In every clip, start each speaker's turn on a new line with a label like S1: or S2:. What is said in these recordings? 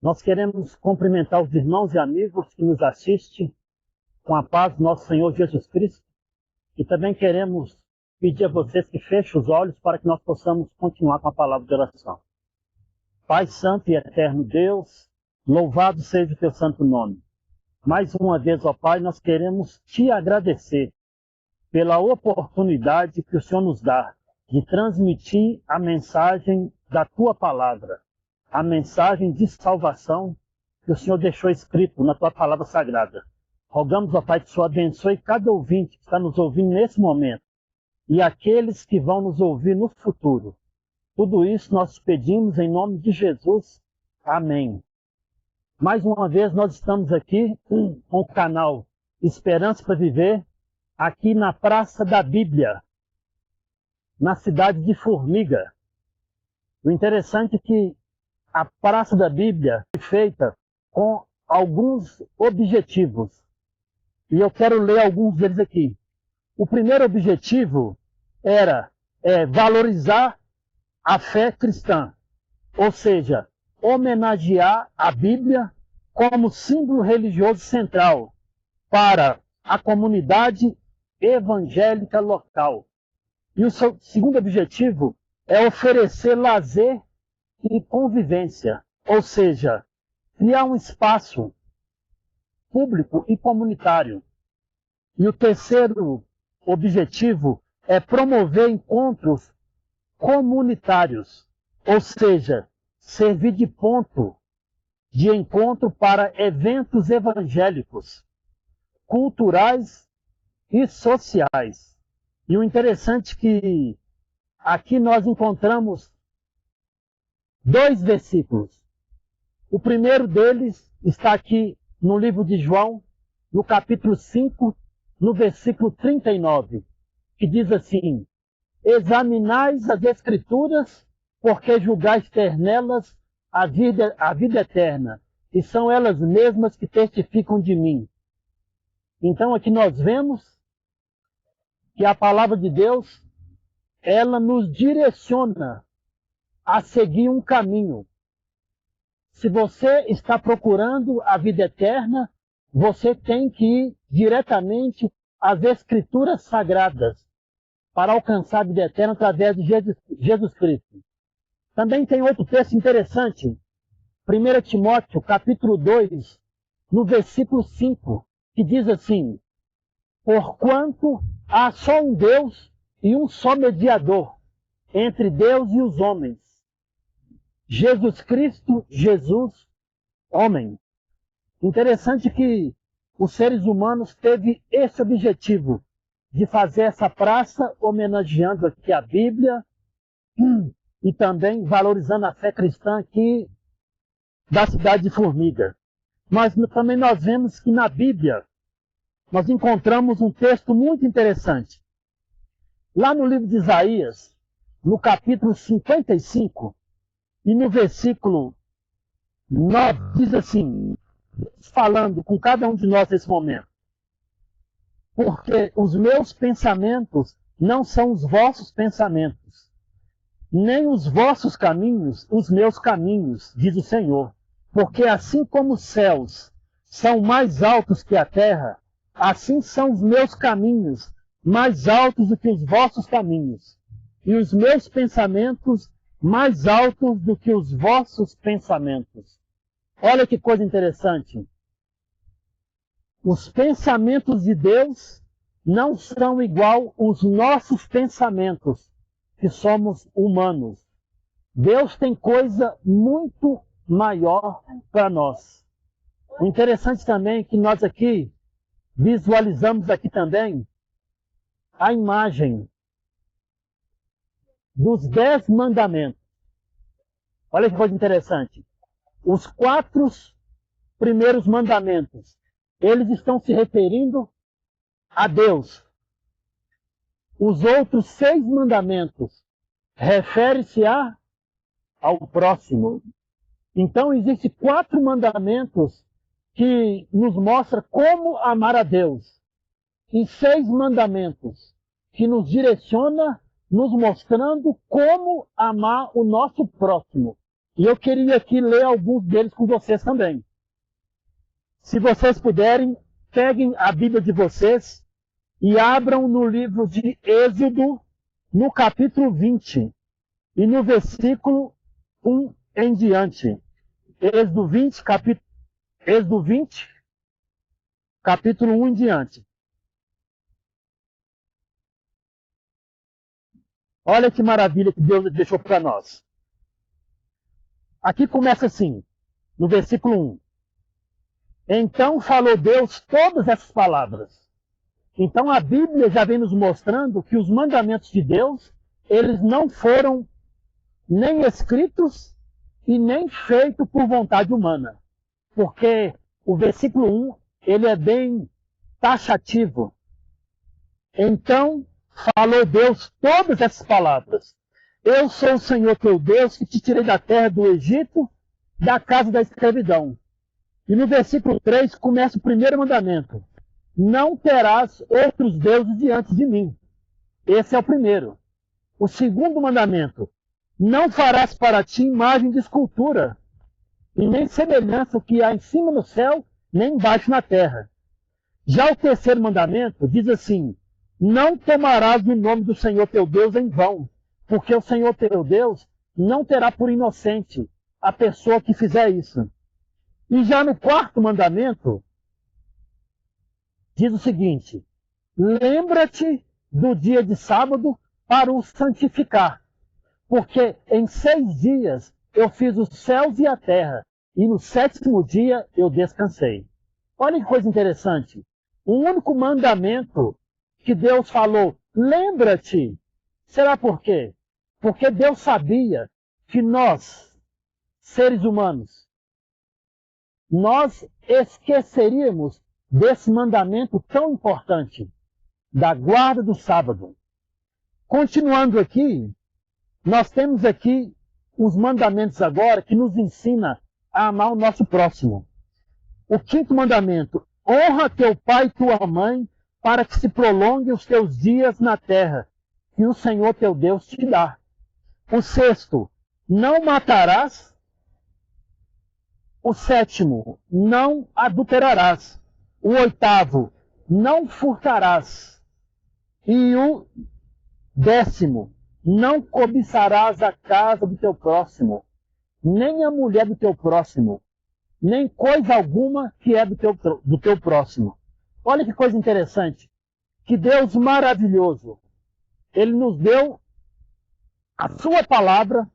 S1: Nós queremos cumprimentar os irmãos e amigos que nos assistem com a paz do nosso Senhor Jesus Cristo. E também queremos pedir a vocês que fechem os olhos para que nós possamos continuar com a palavra de oração. Pai Santo e Eterno Deus, louvado seja o teu santo nome. Mais uma vez, ó Pai, nós queremos te agradecer pela oportunidade que o Senhor nos dá de transmitir a mensagem da tua palavra, a mensagem de salvação que o Senhor deixou escrito na tua palavra sagrada. Rogamos, ó Pai, que o Senhor abençoe cada ouvinte que está nos ouvindo nesse momento e aqueles que vão nos ouvir no futuro. Tudo isso nós pedimos em nome de Jesus. Amém. Mais uma vez nós estamos aqui com o canal Esperança para Viver, aqui na Praça da Bíblia, na cidade de Formiga. O interessante é que a Praça da Bíblia foi feita com alguns objetivos. E eu quero ler alguns deles aqui. O primeiro objetivo era valorizar a fé cristã, ou seja, homenagear a Bíblia como símbolo religioso central para a comunidade evangélica local. E o seu segundo objetivo é oferecer lazer e convivência, ou seja, criar um espaço público e comunitário. E o terceiro objetivo é promover encontros comunitários, ou seja, servir de ponto de encontro para eventos evangélicos, culturais e sociais. E o interessante é que aqui nós encontramos dois versículos. O primeiro deles está aqui no livro de João, no capítulo 5, no versículo 39, que diz assim: examinais as Escrituras, porque julgais ter nelas a vida eterna, e são elas mesmas que testificam de mim. Então aqui nós vemos que a palavra de Deus, ela nos direciona a seguir um caminho. Se você está procurando a vida eterna, você tem que ir diretamente às Escrituras Sagradas para alcançar a vida eterna através de Jesus Cristo. Também tem outro texto interessante, 1 Timóteo, capítulo 2, no versículo 5, que diz assim: porquanto há só um Deus e um só mediador entre Deus e os homens, Jesus Cristo, Jesus, homem. Interessante que os seres humanos teve esse objetivo de fazer essa praça homenageando aqui a Bíblia e também valorizando a fé cristã aqui da cidade de Formiga. Mas também nós vemos que na Bíblia nós encontramos um texto muito interessante. Lá no livro de Isaías, no capítulo 55, e no versículo 9, diz assim, falando com cada um de nós nesse momento: porque os meus pensamentos não são os vossos pensamentos, nem os vossos caminhos os meus caminhos, diz o Senhor. Porque assim como os céus são mais altos que a terra, assim são os meus caminhos mais altos do que os vossos caminhos, e os meus pensamentos mais altos do que os vossos pensamentos. Olha que coisa interessante. Os pensamentos de Deus não são igual aos nossos pensamentos, que somos humanos. Deus tem coisa muito maior para nós. O interessante também é que nós aqui visualizamos aqui também a imagem dos 10 mandamentos. Olha que coisa interessante. Os 4 primeiros mandamentos, eles estão se referindo a Deus. Os outros 6 mandamentos referem-se ao próximo. Então existem 4 mandamentos que nos mostram como amar a Deus. E 6 mandamentos que nos direciona, nos mostrando como amar o nosso próximo. E eu queria aqui ler alguns deles com vocês também. Se vocês puderem, peguem a Bíblia de vocês e abram no livro de Êxodo, no capítulo 20, e no versículo 1 em diante. Êxodo 20, capítulo 1 em diante. Olha que maravilha que Deus deixou para nós. Aqui começa assim, no versículo 1. Então falou Deus todas essas palavras. Então a Bíblia já vem nos mostrando que os mandamentos de Deus, eles não foram nem escritos e nem feitos por vontade humana. Porque o versículo 1, ele é bem taxativo. Então falou Deus todas essas palavras. Eu sou o Senhor teu Deus que te tirei da terra do Egito, da casa da escravidão. E no versículo 3 começa o primeiro mandamento. Não terás outros deuses diante de mim. Esse é o primeiro. O segundo mandamento. Não farás para ti imagem de escultura, e nem semelhança o que há em cima no céu, nem embaixo na terra. Já o terceiro mandamento diz assim: não tomarás o nome do Senhor teu Deus em vão, porque o Senhor teu Deus não terá por inocente a pessoa que fizer isso. E já no quarto mandamento, diz o seguinte: lembra-te do dia de sábado para o santificar, porque em 6 dias eu fiz os céus e a terra, e no 7º dia eu descansei. Olha que coisa interessante. O único mandamento que Deus falou, lembra-te. Será por quê? Porque Deus sabia que nós, seres humanos, nós esqueceríamos desse mandamento tão importante, da guarda do sábado. Continuando aqui, nós temos aqui os mandamentos agora que nos ensina a amar o nosso próximo. O 5º mandamento: honra teu pai e tua mãe, para que se prolonguem os teus dias na terra, que o Senhor teu Deus te dá. O 6º: não matarás. O 7º: não adulterarás. O 8º: não furtarás. E o 10º: não cobiçarás a casa do teu próximo, nem a mulher do teu próximo, nem coisa alguma que é do teu próximo. Olha que coisa interessante. Que Deus maravilhoso. Ele nos deu a sua palavra,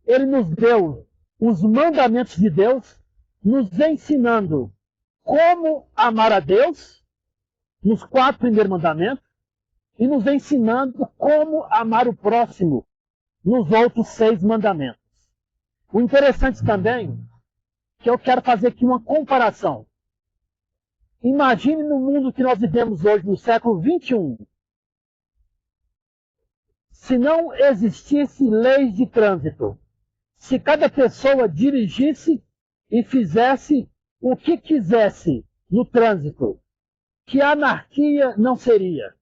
S1: ele nos deu os mandamentos de Deus, nos ensinando como amar a Deus, nos 4 primeiros mandamentos, e nos ensinando como amar o próximo, nos outros 6 mandamentos. O interessante também, que eu quero fazer aqui uma comparação. Imagine no mundo que nós vivemos hoje, no século 21, se não existisse leis de trânsito, se cada pessoa dirigisse e fizesse o que quisesse no trânsito, que anarquia não seria.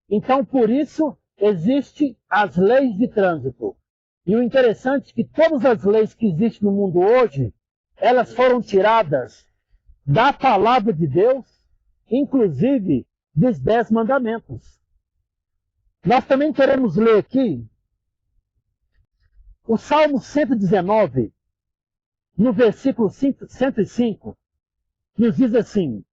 S1: Então, por isso, existem as leis de trânsito. E o interessante é que todas as leis que existem no mundo hoje, elas foram tiradas da palavra de Deus, inclusive dos 10 mandamentos. Nós também queremos ler aqui o Salmo 119, no versículo 105, nos diz assim: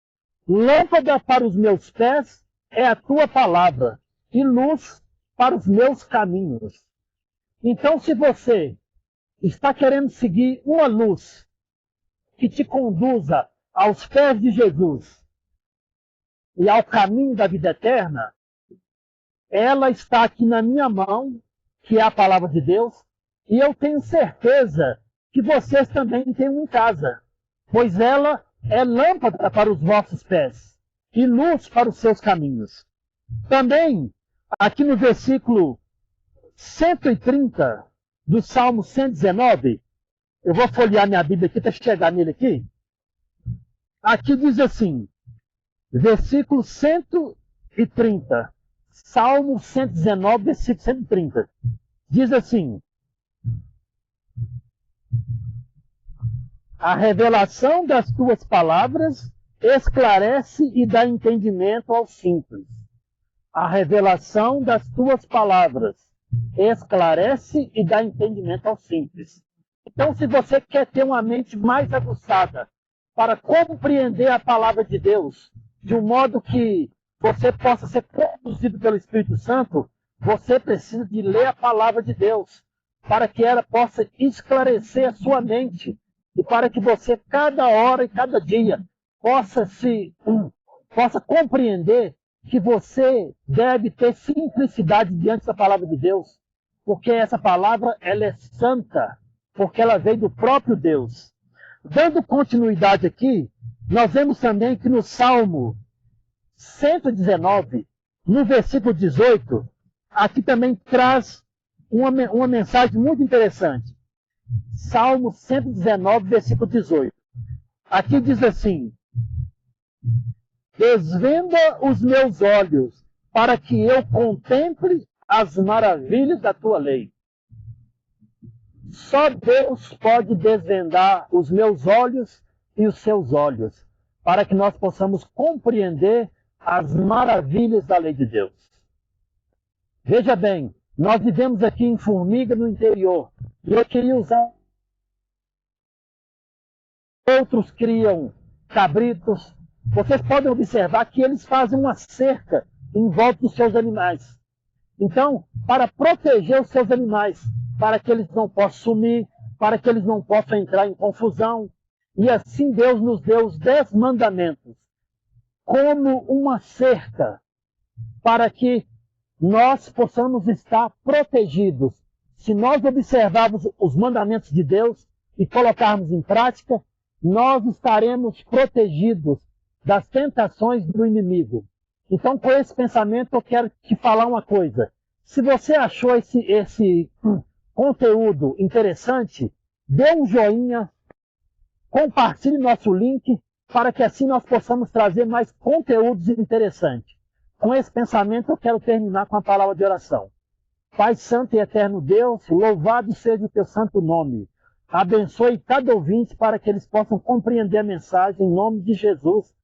S1: lâmpada para os meus pés é a tua palavra, e luz para os meus caminhos. Então, se você está querendo seguir uma luz que te conduza aos pés de Jesus e ao caminho da vida eterna, ela está aqui na minha mão, que é a palavra de Deus, e eu tenho certeza que vocês também têm uma em casa, pois ela é lâmpada para os vossos pés e luz para os seus caminhos. Também, aqui no versículo 130 do Salmo 119, eu vou folhear minha Bíblia aqui para chegar nele aqui. Aqui diz assim, versículo 130, Salmo 119, versículo 130. Diz assim: A revelação das tuas palavras esclarece e dá entendimento aos simples. A revelação das tuas palavras esclarece e dá entendimento aos simples. Então, se você quer ter uma mente mais aguçada para compreender a palavra de Deus, de um modo que você possa ser conduzido pelo Espírito Santo, você precisa de ler a palavra de Deus, para que ela possa esclarecer a sua mente, e para que você, cada hora e cada dia, possa compreender que você deve ter simplicidade diante da palavra de Deus, porque essa palavra ela é santa, porque ela veio do próprio Deus. Dando continuidade aqui, nós vemos também que no Salmo 119, no versículo 18, aqui também traz uma mensagem muito interessante. Salmo 119, versículo 18. Aqui diz assim: desvenda os meus olhos, para que eu contemple as maravilhas da tua lei. Só Deus pode desvendar os meus olhos e os seus olhos, para que nós possamos compreender as maravilhas da lei de Deus. Veja bem, nós vivemos aqui em Formiga, no interior, e eu queria usar. Outros criam cabritos. Vocês podem observar que eles fazem uma cerca em volta dos seus animais. Então, para proteger os seus animais, para que eles não possam sumir, para que eles não possam entrar em confusão. E assim Deus nos deu os 10 mandamentos, como uma cerca, para que nós possamos estar protegidos. Se nós observarmos os mandamentos de Deus e colocarmos em prática, nós estaremos protegidos das tentações do inimigo. Então, com esse pensamento, eu quero te falar uma coisa. Se você achou esse conteúdo interessante, dê um joinha, compartilhe nosso link, para que assim nós possamos trazer mais conteúdos interessantes. Com esse pensamento, eu quero terminar com a palavra de oração. Pai Santo e Eterno Deus, louvado seja o teu santo nome. Abençoe cada ouvinte para que eles possam compreender a mensagem em nome de Jesus.